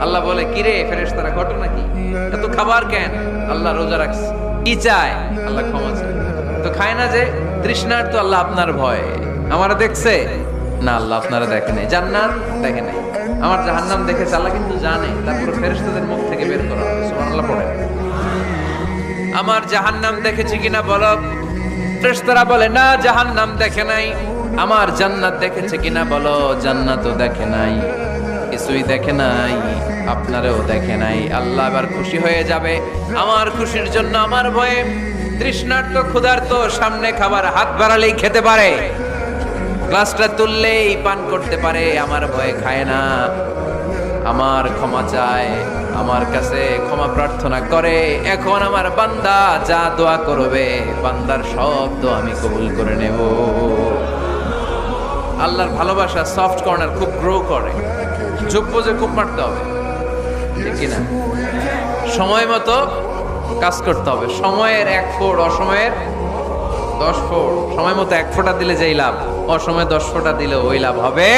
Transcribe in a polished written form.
আল্লাহ বলে, কিরে ফেরেশতারা, ঘটনা কি? এত খাবার কেন? আল্লাহ রোজা রাখছে। কি চায়? আল্লাহ ক্ষমা চায়। তো খায় না যে তৃষ্ণার, তো আল্লাহ আপনার ভয়। আমারা দেখছে না, আল্লাহ আপনারা দেখে নাই। জান্নাত দেখে নাই, আমার জাহান্নাম দেখেছে আল্লাহ কিন্তু জানে। তারপরে ফেরেশতাদের মুখ থেকে বের করা হবে। সুবহানাল্লাহ পড়ে। আমার জাহান্নাম দেখেছি কিনা বলো। ফেরেশতারা বলে, না জাহান্নাম দেখে নাই। আমার জান্নাত দেখেছে কিনা বলো। জান্নাতও দেখে নাই, কিছুই দেখে নাই, আপনারেও দেখে নাই। আল্লাহ এবার খুশি হয়ে যাবে। আমার খুশির জন্য আমার ভয়ে তৃষ্ণার্ত ক্ষুধার্ত সামনে খাবার হাত বাড়ালেই খেতে পারে, গ্লাসটা তুললেই পান করতে পারে, আমার ভয়ে খায় না। আমার ক্ষমা চায়, আমার কাছে ক্ষমা প্রার্থনা করে। এখন আমার বান্দা যা দোয়া করবে, বান্দার সব দোয়া আমি কবুল করে নেব। আল্লাহর ভালোবাসা সফট কর্নার খুব গ্রো করে। যোগ্য যে খুব মারতে হবে, ঠিক কিনা? সময় মতো কাজ করতে হবে। সময়ের 1 ফোঁট, অসময়ের 10 ফোঁট। সময় মতো 1 ফোঁটা দিলে যেই লাভ, অসময়ে 10 ফোঁটা দিলে ওই লাভ হবে